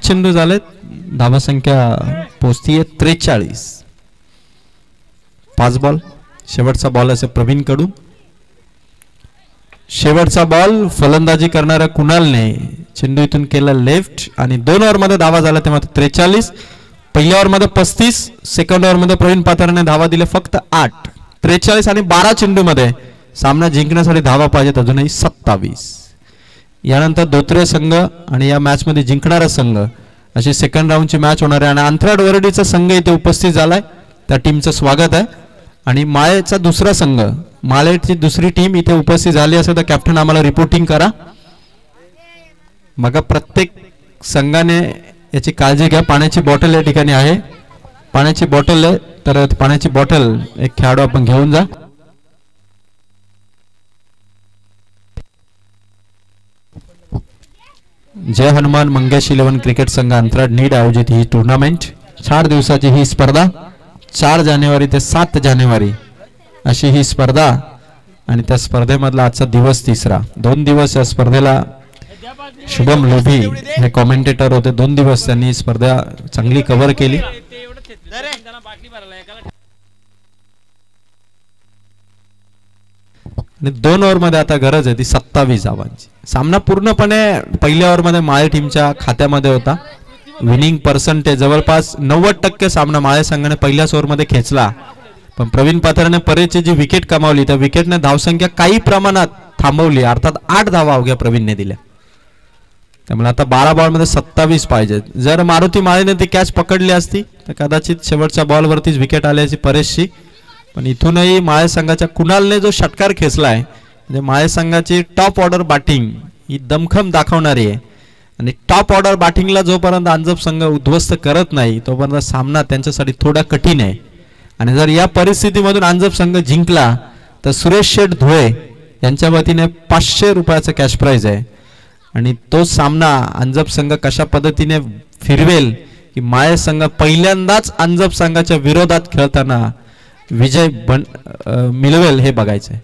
चेंडू झालेत. धावा संख्या पोहोचतीये 43. 5 बॉल. शेवटचा बॉल असे प्रवीण कडून. शेवटचा बॉल फलंदाजी करणाऱ्या कुणालने चेंडू इथून केला लेफ्ट आणि 2 ओव्हरमध्ये धावा झाला ते मात्र 43. पहिल्या ओव्हरमध्ये 35. सेकंड ओव्हरमध्ये प्रवीण पथारेने धावा दिले फक्त 8. 43 आणि 12 चेंडूमध्ये सामना जिंकण्यासाठी धावा पाहिजेत अजूनही 27. यानंतर धोत्रे संघ आणि या मॅच मध्ये जिंकणारा संघ अशी सेकंड राऊंडची मॅच होणार आहे आणि अंतराळ वरडीचा संघ इथे उपस्थित झालाय. त्या टीमचं स्वागत आहे. आणि माळेचा दुसरा संघ, माळेची दुसरी टीम इथे उपस्थित झाली असेल तर कॅप्टन आम्हाला रिपोर्टिंग करा. मग प्रत्येक संघाने याची काळजी घ्या. पाण्याची बॉटल या ठिकाणी आहे. पाण्याची बॉटल आहे तर पाण्याची बॉटल एक खेळाडू आपण घेऊन जा. जय हनुमान मंगेश 11 क्रिकेट संघ अंतराळ नीड आयोजित ही टुर्नामेंट 4 दिवसाची ही स्पर्धा 4 जानेवारी ते 7 जानेवारी अशी ही स्पर्धा आणि त्या स्पर्धेमधला आजचा दिवस तिसरा. 2 दिवस या स्पर्धेला शुभम लोभी हे कॉमेंटेटर होते. 2 दिवस त्यांनी स्पर्धा चांगली कव्हर केली. आणि 2 ओव्हर मध्ये आता गरज आहे ती 27 धावांची. सामना पूर्णपणे पहिल्या ओव्हर मध्ये माळे टीमच्या खात्यामध्ये होता. विनिंग पर्सेंटेज जवळपास 90% सामना माळे संघाने पहिल्याच ओव्हर मध्ये खेचला. पण प्रवीण पाथरने परेची जी विकेट कमावली त्या विकेटने धावसंख्या काही प्रमाणात थांबवली. अर्थात 8 धावा अवघ्या प्रवीणने दिल्या. त्यामुळे आता 12 बॉल मध्ये 27 पाहिजे. जर मारुती माळेने ती कॅच पकडली असती तर कदाचित शेवटच्या बॉलवरतीच विकेट आल्याची परेशची. पण इथूनही माळे संघाच्या कुणालने जो षटकार खेचलाय म्हणजे माळे संघाची टॉप ऑर्डर बॅटिंग ही दमखम दाखवणारी आहे. आणि टॉप ऑर्डर बॅटिंगला जोपर्यंत अंजप संघ उद्ध्वस्त करत नाही तोपर्यंत सामना त्यांच्यासाठी थोडा कठीण आहे. आणि जर या परिस्थितीमधून अंजप संघ जिंकला तर सुरेश शेठ धुळे यांच्या वतीने 500 रुपयाचा कॅश प्राइज आहे. आणि तो सामना अंजप संघ कशा पद्धतीने फिरवेल की माळे संघ पहिल्यांदाच अंजप संघाच्या विरोधात खेळताना विजय मिळवेल हे बघायचंय.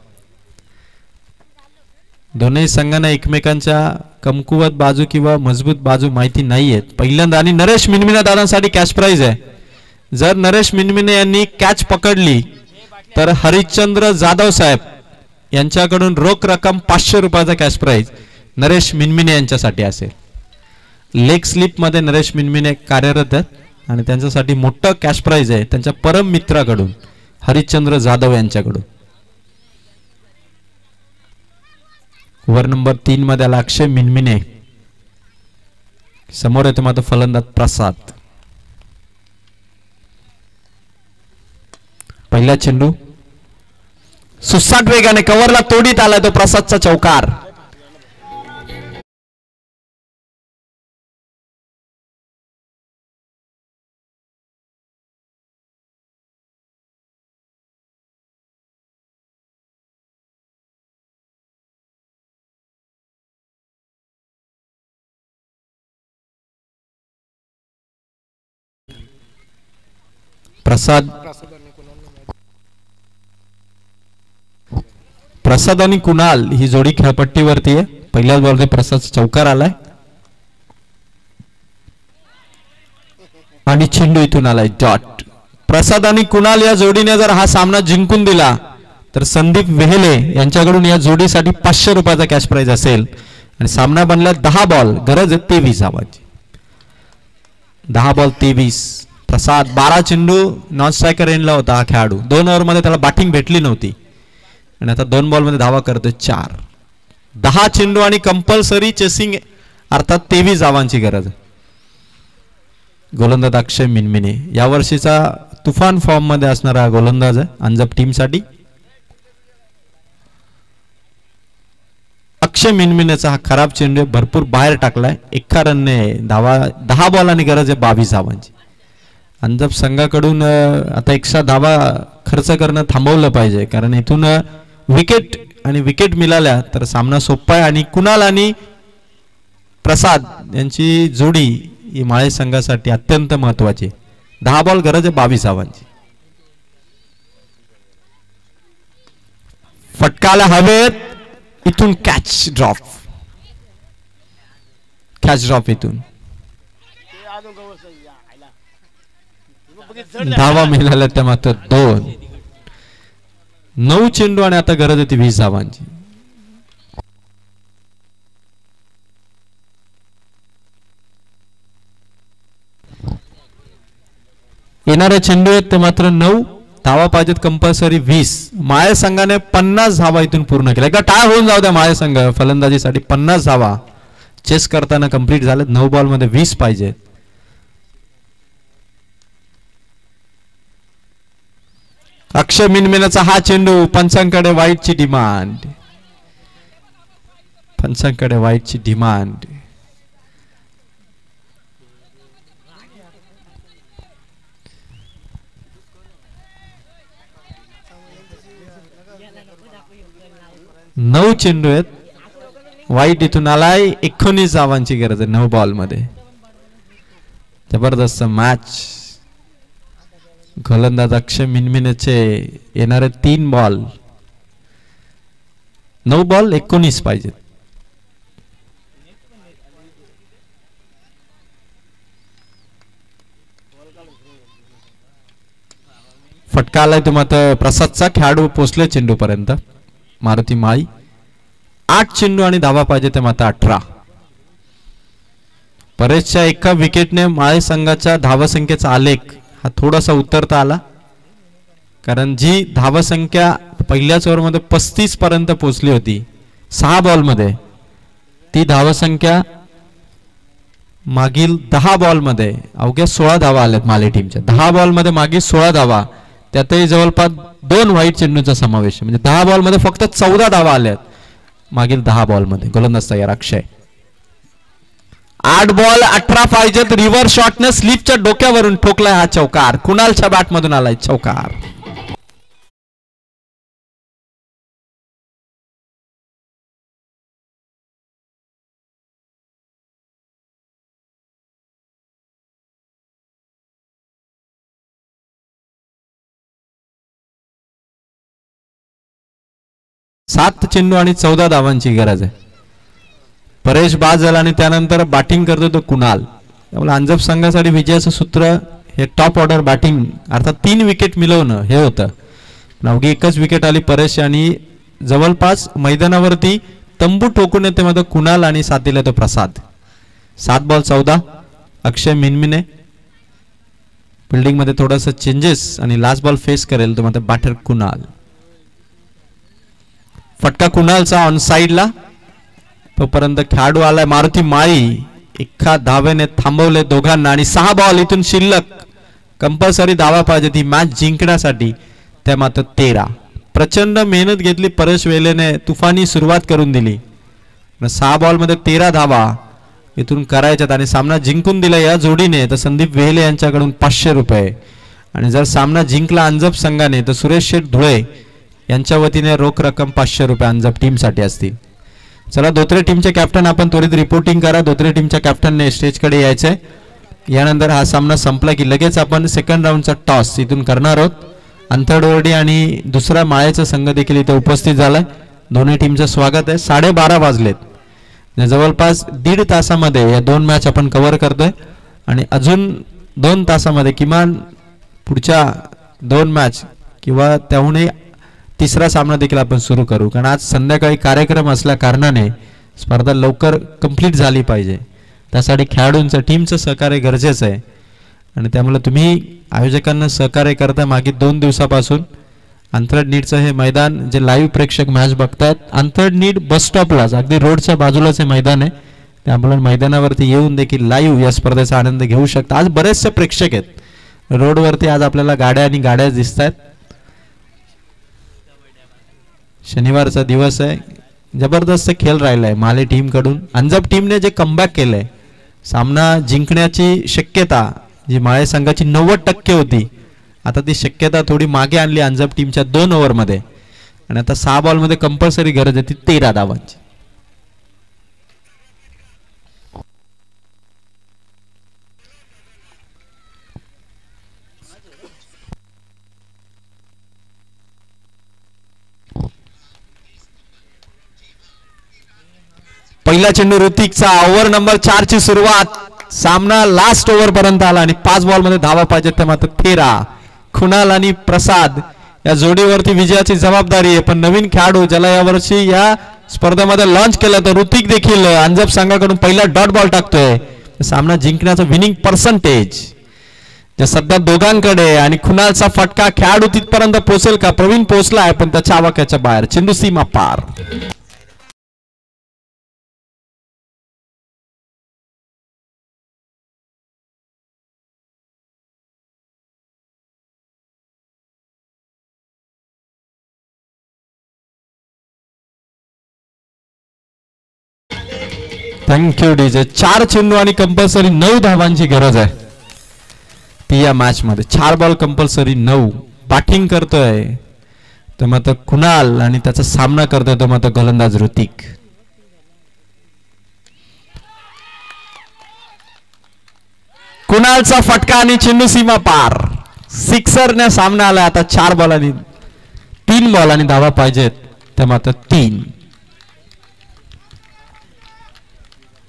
दोन्ही संघांना एकमेकांच्या कमकुवत बाजू किंवा मजबूत बाजू माहिती नाहीयेत. पहिल्यांदा आणि नरेश मिनमिने दादांसाठी कॅश प्राइज आहे. जर नरेश मिनमिने यांनी कॅच पकडली तर हरिश्चंद्र जाधव साहेब यांच्याकडून रोख रक्कम 500 रुपयाचा कॅश प्राइज नरेश मिनमिने यांच्यासाठी असेल. लेग स्लिप मध्ये नरेश मिनमिने कार्यरत आहेत आणि त्यांच्यासाठी मोठं कॅश प्राइज आहे त्यांच्या परम मित्राकडून हरिश्चंद्र जाधव यांच्याकडून. ओव्हर नंबर 3 मध्ये आला अक्षय मिनमिने. समोर येतो मात्र फलंदाज प्रसाद. पहिला चेंडू सुसाट वेगाने कव्हरला तोडीत आला तो प्रसादचा चौकार. प्रसाद आणि कुणाल ही जोडी खेळपट्टीवरती आहे. पहिल्याच बॉलमध्ये प्रसाद चौकार आलाय आणि चेंडू इथून आलाय डॉट. प्रसाद आणि कुणाल या जोडीने जर हा सामना जिंकून दिला तर संदीप वेहेले यांच्याकडून या जोडीसाठी 500 रुपयाचा कॅश प्राइज असेल. आणि सामना बनला 10 बॉल गरज आहे 23 धावांची. 10 बॉल 23. प्रसाद 12 चेंडू नॉन स्ट्रायकर एंडला होता हा खेळाडू. 2 ओव्हर मध्ये त्याला बॅटिंग भेटली नव्हती आणि आता 2 बॉल मध्ये धावा करतोय 4. 10 चेंडू आणि कंपल्सरी चेसिंग अर्थात 23 धावांची गरज. गोलंदाज अक्षय मिनमिने या वर्षीचा तुफान फॉर्म मध्ये असणारा गोलंदाज आहे अंजप टीम साठी. अक्षय मिनमिनेचा हा खराब चेंडू भरपूर बाहेर टाकलाय. 1 रनने धावा 10 बॉल आणि गरज आहे 22 धावांची. अंजप संघाकडून आता एक्स्ट्रा धावा खर्च करणं थांबवलं पाहिजे कारण इथून विकेट आणि विकेट मिळाल्या तर सामना सोपा आहे. आणि कुणाल आणि प्रसाद यांची जोडी ही माळे संघासाठी अत्यंत महत्वाची. 10 बॉल गरज आहे 22 धावांची. फटकाला हवेत इथून कॅच ड्रॉप. कॅच ड्रॉप इथून धावा मिळाल्या त्या मात्र 2. 9 चेंडू आणि आता गरज होती 20 धावांची. येणारे चेंडू आहेत ते मात्र 9 धावा पाहिजेत कंपल्सरी 20. माळे संघाने 50 धावा इथून पूर्ण केल्या. एकदा टाय होऊन जाऊ द्या माळे संघ फलंदाजीसाठी. 50 धावा चेस करताना कंप्लीट झालेत. 9 बॉल मध्ये 20 पाहिजेत. अक्षय मिनमिनाचा हा चेंडू पंचांकडे वाईटची डिमांड. पंचांकडे वाईटची डिमांड. नऊ चेंडू आहेत. वाईट इथून आलाय. 19 धावांची गरज आहे 9 बॉल मध्ये. जबरदस्त मॅच. गोलंदाज अक्षय मिनमिनेचे येणारे 3 बॉल. 9 बॉल 19 पाहिजेत. फटका आलाय तो मात्र प्रसादचा. खेळाडू पोचले चेंडू पर्यंत. मारुती माळी. 8 चेंडू आणि धावा पाहिजे ते मात्र 18. परेशच्या एका विकेटने माळे संघाच्या धावसंख्येचा आलेख हा थोडासा उतरता आला. कारण जी धावसंख्या पहिल्याच ओव्हरमध्ये 35 पर्यंत पोहोचली होती 6 बॉल मध्ये, ती धावसंख्या मागील 10 बॉल मध्ये अवघ्या 16 धावा आल्यात माले टीमच्या. 10 बॉल मध्ये मागील 16 धावा, त्यातही जवळपास 2 व्हाईट चेंडूचा समावेश. म्हणजे 10 बॉल मध्ये फक्त 14 धावा आल्यात मागील 10 बॉल मध्ये. गोलंदाज तयार अक्षय. 8 बॉल 18 पाहिजेत. रिव्हर्स शॉटने स्लिपच्या डोक्यावरून ठोकलाय हा चौकार. कुणालच्या बॅट मधून आलाय चौकार. सात चेंडू आणि 14 धावांची गरज आहे. परेश बाद झाला आणि त्यानंतर बॅटिंग करतो तो कुणाल. त्यामुळे अंजप संघासाठी विजयाचं सूत्र हे टॉप ऑर्डर बॅटिंग अर्थात 3 विकेट मिळवणं हे होतं. अवघी एकच विकेट आली परेश आणि जवळपास मैदानावरती तंबू ठोकून येते मध्ये कुणाल आणि साथीला तो प्रसाद. 7 बॉल 14. अक्षय मिनमिने फिल्डिंग मध्ये थोडासा चेंजेस आणि लास्ट बॉल फेस करेल तो मध्ये बॅटर कुणाल. फटका कुणालचा ऑन साइडला. तोपर्यंत खेळाडू आलाय मारुती माळी. एका धावेने थांबवले दोघांना आणि 6 बॉल इथून शिल्लक. कंपल्सरी धावा पाहिजे ती मॅच जिंकण्यासाठी. त्या मात्र 13. प्रचंड मेहनत घेतली परेश वेलेने. तुफानी सुरुवात करून दिली. 6 बॉल मध्ये 13 धावा इथून करायच्यात आणि सामना जिंकून दिला या जोडीने तर संदीप वेले यांच्याकडून 500 रुपये. आणि जर सामना जिंकला अंजप संघाने तर सुरेश शेठ धुळे यांच्या वतीने रोख रक्कम 500 रुपये अंजप टीम साठी असतील. चला धोत्रे टीमचे कॅप्टन आपण त्वरित रिपोर्टिंग करा. धोत्रे टीमच्या कॅप्टनने स्टेजकडे यायचंय. यानंतर हा सामना संपला की लगेच आपण सेकंड राऊंडचा टॉस इथून करणार आहोत. अंतरडोरडी आणि दुसरा माळ्याचा संघ देखील इथे उपस्थित झालाय. दोन्ही टीमचं स्वागत आहे. 12:30 वाजलेत. जवळपास 1.5 तासामध्ये या 2 मॅच आपण कव्हर करतोय आणि अजून 2 तासामध्ये किमान पुढच्या 2 मॅच किंवा त्याहूनही तिसरा सामना देखील आपण सुरू करू. कारण आज संध्याकाळी कार्यक्रम असल्या कारणाने स्पर्धा लवकर कंप्लीट झाली पाहिजे. त्यासाठी खेळाडूंचं टीमचं सहकार्य गरजेचं आहे आणि त्यामुळे तुम्ही आयोजकांना सहकार्य करता. मागील 2 दिवसापासून अंतरड नीडचं हे मैदान जे लाईव्ह प्रेक्षक मॅच बघतात अंतरड नीड बस स्टॉपलाच अगदी रोडच्या बाजूलाच हे मैदान आहे. त्यामुळे मैदानावरती येऊन देखील लाईव्ह या स्पर्धेचा आनंद घेऊ शकता. आज बरेचसे प्रेक्षक आहेत रोडवरती. आज आपल्याला गाड्या आणि गाड्या दिसत आहेत. शनिवारचा दिवस आहे. जबरदस्त खेळ राहिलाय माले टीम कडून. अंजप टीमने जे कमबॅक केलंय सामना जिंकण्याची शक्यता जी माळे संघाची 90% होती आता ती शक्यता थोडी मागे आणली अंजप टीमच्या 2 ओव्हरमध्ये आणि आता 6 बॉल मध्ये कंपल्सरी गरज आहे ती 13 धावांची. पहिला चेंडू ऋतिकचा. ओव्हर नंबर 4 ची सुरुवात. सामना लास्ट ओव्हर पर्यंत आला आणि 5 बॉल मध्ये धावा पाहिजे ते मात्र 13. कुणाल आणि प्रसाद या जोडीवरती विजयाची जबाबदारी आहे. पण नवीन खेळाडू ज्याला यावर्षी या स्पर्धेमध्ये लॉन्च केलं तर ऋतिक देखील अंजप संघाकडून पहिला डॉट बॉल टाकतोय. सामना जिंकण्याचा विनिंग पर्सेंटेज जे सध्या दोघांकडे, आणि कुणालचा फटका खेळाडू तिथपर्यंत पोहोचेल का? प्रवीण पोहोचलाय पण त्याच्या आवाक्याच्या बाहेर, चेंडू सीमा पार. Thank you DJ. 4 चेंडू आणि कंपल्सरी 9 धावांची गरज आहे ती या मॅच मध्ये. 4 बॉल कंपल्सरी 9. बॅटिंग करतोय तर मग कुणाल आणि त्याचा सामना करतोय तो मग गोलंदाज ऋतिक. कुणालचा फटका आणि चेंडू सीमा पार. सिक्सरने सामना आला. आता 4 बॉलांनी 3 बॉलांनी धावा पाहिजेत तर मात्र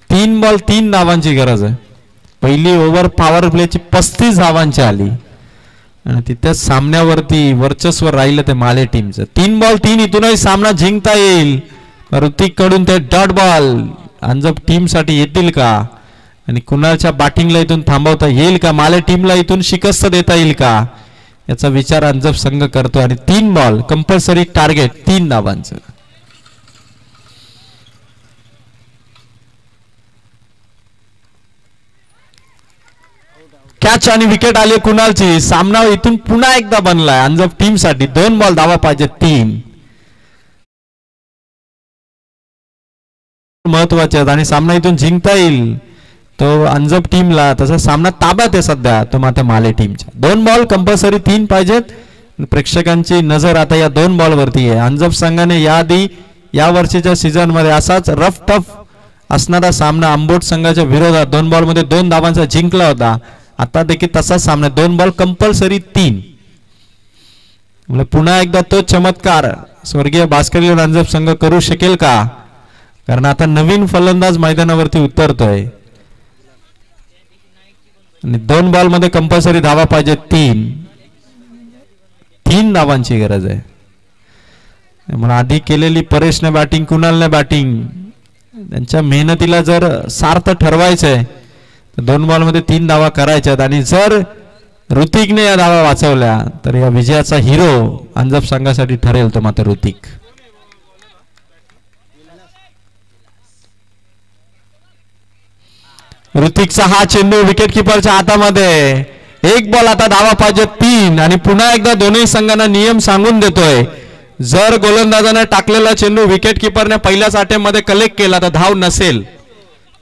3 बॉल 3 धावांची गरज आहे. पहिली ओव्हर पॉवर प्लेची 35 धावांची आली आणि तिथे सामन्यावरती वर्चस्व राहिलं ते माले टीमचं. 3 बॉल 3 इथूनही सामना जिंकता येईल. ऋतिक कडून ते डॉट बॉल अंजप टीम साठी येतील का? आणि कुणालच्या बॅटिंगला इथून थांबवता येईल का? माले टीमला इथून शिकस्त देता येईल का? याचा विचार अंजप संघ करतो. आणि 3 बॉल कंपल्सरी टार्गेट 3 धावांचं. कॅच आणि विकेट आली कुणालची. सामना इथून पुन्हा एकदा बनलाय अंजप टीम साठी. 2 बॉल धावा पाहिजे 3 महत्वाचे आहेत आणि सामना इथून जिंकता येईल तो अंजप टीमला. तसा सामना ताब्यात आहे सध्या तो मात्र माले टीमच्या. 2 बॉल कंपल्सरी 3 पाहिजेत. प्रेक्षकांची नजर आता या 2 बॉल वरती आहे. अंजप संघाने याआधी या वर्षीच्या सीझन मध्ये असाच रफ टफ असणारा सामना आंबोट संघाच्या विरोधात 2 बॉल मध्ये 2 धावांचा जिंकला होता. आता देखील तसाच सामना 2 बॉल कंपल्सरी 3. पुन्हा एकदा तो चमत्कार स्वर्गीय भास्करी अंजप संघ करू शकेल का? कारण आता नवीन फलंदाज मैदानावरती उतरतोय आणि 2 बॉल मध्ये कंपल्सरी धावा पाहिजे 3 धावांची गरज आहे. त्यामुळे आधी केलेली परेशने बॅटिंग, कुणालने बॅटिंग, त्यांच्या मेहनतीला जर सार्थ ठरवायचंय 2 बॉल मध्ये 3 धावा करायच्यात. आणि जर ऋतिकने या धावा वाचवल्या तर या विजयाचा हिरो अंजप संघासाठी ठरेल तो मात्र ऋतिक. ऋतिकचा हा चेंडू विकेट किपरच्या हातामध्ये. 1 बॉल आता धावा पाहिजे 3. आणि पुन्हा एकदा दोन्ही संघांना नियम सांगून देतोय. जर गोलंदाजाने टाकलेला चेंडू विकेट किपरने पहिल्याच अटेम्प्ट मध्ये कलेक्ट केला तर धाव नसेल,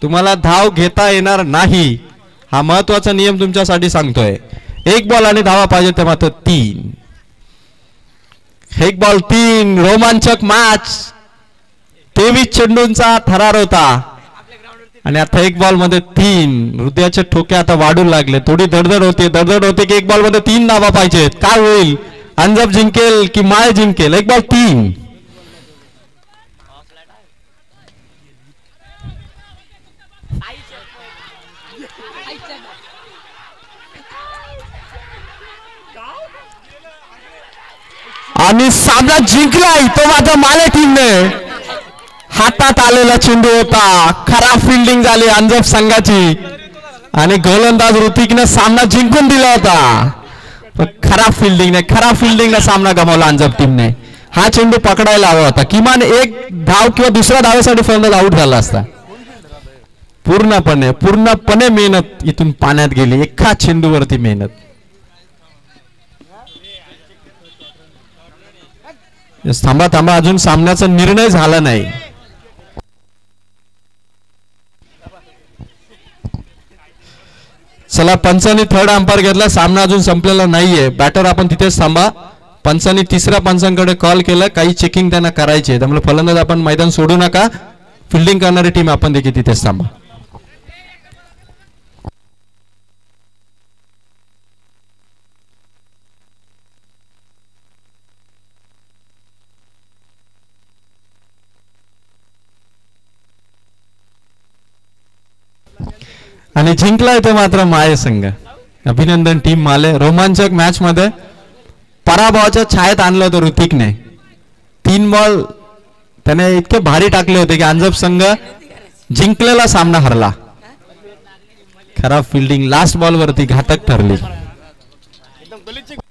तुम्हाला धाव घेता येणार नाही. हा महत्वाचा नियम तुमच्यासाठी सांगतोय. 1 बॉल आणि धावा पाहिजे ते मात्र 3. 1 बॉल 3. रोमांचक मॅच. 23 चेंडूंचा थरार होता आणि आता 1 बॉल मध्ये 3. हृदयाचे ठोके आता वाढू लागले. थोडी दडदड होते की 1 बॉल मध्ये 3 धावा पाहिजेत. काय होईल? अंजप जिंकेल की माळे जिंकेल? 1 बॉल 3. आणि सामना जिंकलाय तो माझ्या माले टीमने. हातात आलेला चेंडू होता. खराब फिल्डिंग झाली अंजप संघाची आणि गोलंदाज ऋतिकने सामना जिंकून दिला होता. खराब फिल्डिंगने सामना गमावला अंजप टीमने. हा चेंडू पकडायला हवा होता. किमान 1 धाव किंवा दुसऱ्या धावेसाठी फलंदाज आउट झाला असता. पूर्णपणे मेहनत इथून पाण्यात गेली. एका चेंडूवरती मेहनत. थांबा अजून सामन्याचा निर्णय झाला नाही. चला, पंचांनी थर्ड अंपायर घेतला. सामना अजून संपलेला नाहीये. बॅटर आपण तिथेच थांबा. पंचांनी 3ऱ्या पंचांकडे कॉल केला. काही चेकिंग त्यांना करायचे. त्यामुळे फलंदाज आपण मैदान सोडू नका. फिल्डिंग करणारी टीम आपण देखील तिथेच थांबा. आणि जिंकलाय तो मात्र माळे संघ. अभिनंदन टीम माले. रोमांचक मॅच मध्ये पराभवाच्या छायेत आणलं होतं ऋतिकने. 3 बॉल त्याने इतके भारी टाकले होते की अंजप संघ जिंकलेला सामना हरला. खराब फिल्डिंग लास्ट बॉल वरती घातक ठरली. गलिच्छ